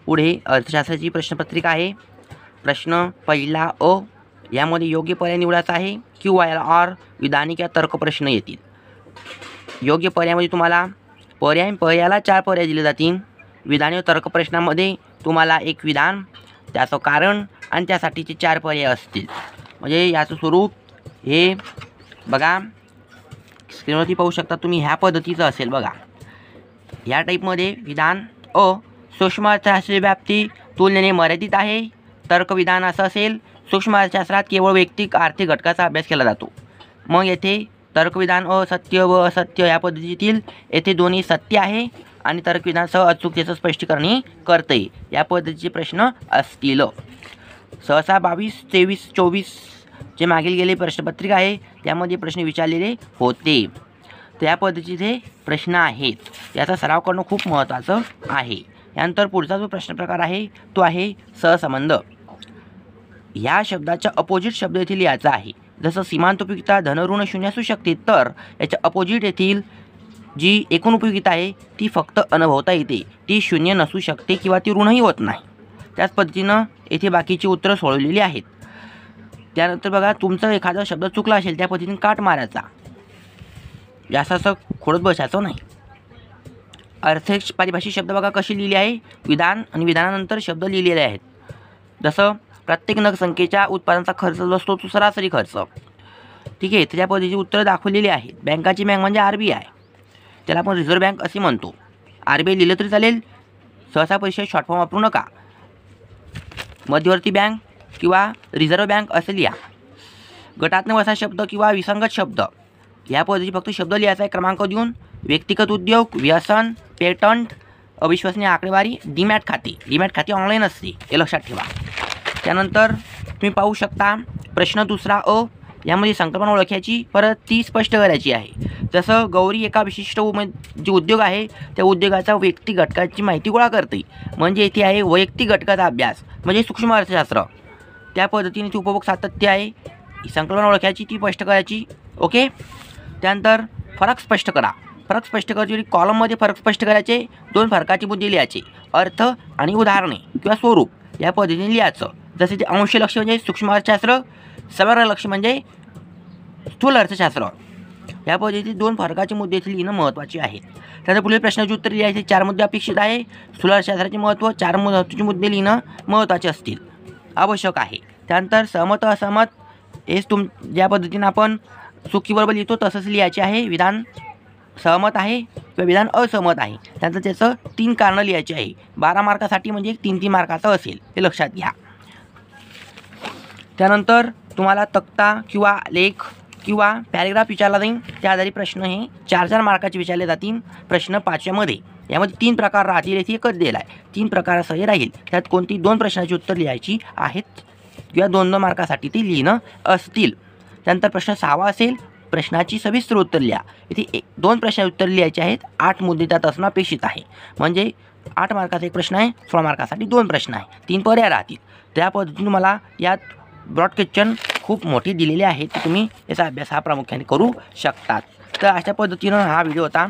पुढे अर्थशास्त्राची प्रश्नपत्रिका आहे। प्रश्न पहिला अ, यामध्ये योग्य पर्याय निवडायचा आहे किंवा याला ऑर विधानिक या तर्क प्रश्न येतील। योग्य पर्यायामध्ये तुम्हाला पर्यायाला 4 पर्याय दिले जातील। विधान व तर्क प्रश्नामध्ये तुम्हाला एक विधान, त्याचं कारण आणि त्यासाठीचे 4 पर्याय असतील। म्हणजे याचं स्वरूप हे बघा, स्क्रीनवरती पाहू शकता तुम्ही, ह्या पद्धतीचं असेल बघा। ह्या टाईपमध्ये विधान अ, सूक्ष्म अर्थशास्त्राची व्याप्ती तुलनेने मर्यादित आहे। तर्कविधान असं असेल, सूक्ष्म अर्थशास्त्रात केवळ वैयक्तिक आर्थिक घटकाचा अभ्यास केला जातो। मग येथे तर्कविधान अ सत्य व असत्य या पद्धतीतील, येथे दोन्ही सत्य आहे आणि तर्कविधानासह अचूकतेचं स्पष्टीकरण करते, या पद्धतीचे प्रश्न असतील। सहसा 22, 23, 24 जे मागील गेले प्रश्नपत्रिका आहे त्यामध्ये प्रश्न विचारलेले होते, त्या पद्धतीचे प्रश्न आहेत। याचा सराव करणं खूप महत्त्वाचं आहे। यानंतर पुढचा जो प्रश्न प्रकार आहे तो आहे सहसंबंध। या शब्दाचा अपोजिट शब्द येथे लिहायचा आहे। जसं सीमांत उपयुक्तता धन ऋण शून्य असू शकते, तर याच्या अपोजिट येथील जी एकूण उपयुक्तता आहे ती फक्त अनुभवता येते, ती शून्य नसू शकते किंवा ती ऋणही होत नाही। त्याच पद्धतीनं येथे बाकीची उत्तरं सोडवलेली आहेत। त्यानंतर बघा, तुमचा एखादा शब्द चुकला असेल त्या पद्धतीने काट मारायचा, जास्त असं खोडत बसायचं नाही। अर्थात पारिभाषिक शब्द बघा कशी लिहिली आहे, विधान आणि विधानानंतर शब्द लिहिलेले आहेत। जसं प्रत्येक नग संख्येच्या उत्पादनाचा खर्च जो असतो तो सरासरी खर्च, ठीक आहे, त्या पद्धतीची उत्तरं दाखवलेली आहेत। बँकाची बँक म्हणजे RBI, त्याला आपण रिझर्व्ह बँक असे म्हणतो। RBI लिहिलं तरी चालेल, सहसा परीक्षेत शॉर्ट फॉर्म वापरू नका। मध्यवर्ती बँक किंवा रिझर्व्ह बँक असे लिहा। गटात्मक असा शब्द किंवा विसंगत शब्द, या पद्धतीचे फक्त शब्द लिहायचा आहे क्रमांक देऊन। व्यक्तिगत उद्योग, व्यसन, पेटंट, अविश्वसनीय आकडेवारी, डीमॅट खाते ऑनलाईन असते, हे लक्षात ठेवा। त्यानंतर तुम्ही पाहू शकता प्रश्न दुसरा अ, यामध्ये संकल्पना ओळखायची, परत ती स्पष्ट करायची आहे। जसं गौरी एका विशिष्ट जे उद्योग आहे त्या उद्योगाचा वैयक्तिक घटकाची माहिती गोळा करते, म्हणजे इथे आहे वैयक्तिक घटकाचा अभ्यास म्हणजे सूक्ष्म अर्थशास्त्र। त्या पद्धतीने ती उपभोग सातत्य आहे, संकल्पना ओळखायची, ती स्पष्ट करायची, ओके। त्यानंतर फरक स्पष्ट करा। फरक स्पष्ट करायची, कॉलममध्ये फरक स्पष्ट करायचे, 2 फरकाचे मुद्दे लिहायचे, अर्थ आणि उदाहरणे किंवा स्वरूप या पद्धतीने लिहायचं। जसे ते अंश लक्ष म्हणजे सूक्ष्म अर्थशास्त्र, समग्र लक्ष म्हणजे स्थूल अर्थशास्त्र, या पद्धतीने 2 फरकाचे मुद्दे इथे लिहिणं महत्त्वाचे आहे। त्यानंतर पुढील प्रश्नाचे उत्तर लिहायचे, 4 मुद्दे अपेक्षित आहे। स्थूल अर्थशास्त्राचे महत्त्व, 4 महत्त्वाचे मुद्दे लिहिणं महत्त्वाचे असतील, आवश्यक आहे। त्यानंतर सहमत असहमत, हेच ज्या पद्धतीने आपण चुकीबरोबर लिहितो तसंच लिहायचे आहे। विधान सहमत आहे किंवा विधान असहमत आहे, त्यानंतर त्याचं 3 कारणं लिहायची आहे। 12 मार्कासाठी म्हणजे 3-3 मार्काचं असेल, हे लक्षात घ्या। त्यानंतर तुम्हाला तक्ता किंवा लेख किंवा पॅरेग्राफ विचारला जाईल, त्या आधारे प्रश्न हे 4-4 मार्काचे विचारले जातील। प्रश्न 5व्यामध्ये यामध्ये 3 प्रकार राहतील, येथे एकच दिला आहे, 3 प्रकारासह हे राहील। त्यात कोणती 2 प्रश्नाची उत्तर लिहायची आहेत किंवा 2-2 मार्कासाठी ती लिहिणं असतील। त्यानंतर प्रश्न 6वा असेल, प्रश्नाची सविस्तर उत्तर लिहा। इथे 2 प्रश्नाचे उत्तर लिहायचे आहेत, 8 मुद्दे त्यात असणं अपेक्षित आहे, म्हणजे 8 मार्काचा एक प्रश्न आहे, 16 मार्कासाठी 2 प्रश्न आहे, 3 पर्याय राहतील। त्या पद्धतीने मला यात ब्रॉड क्वेश्चन खूप मोठी दिलेली आहे, तर तुम्ही याचा अभ्यास हा प्रामुख्याने करू शकतात। तर अशा पद्धतीनं हा व्हिडिओ होता।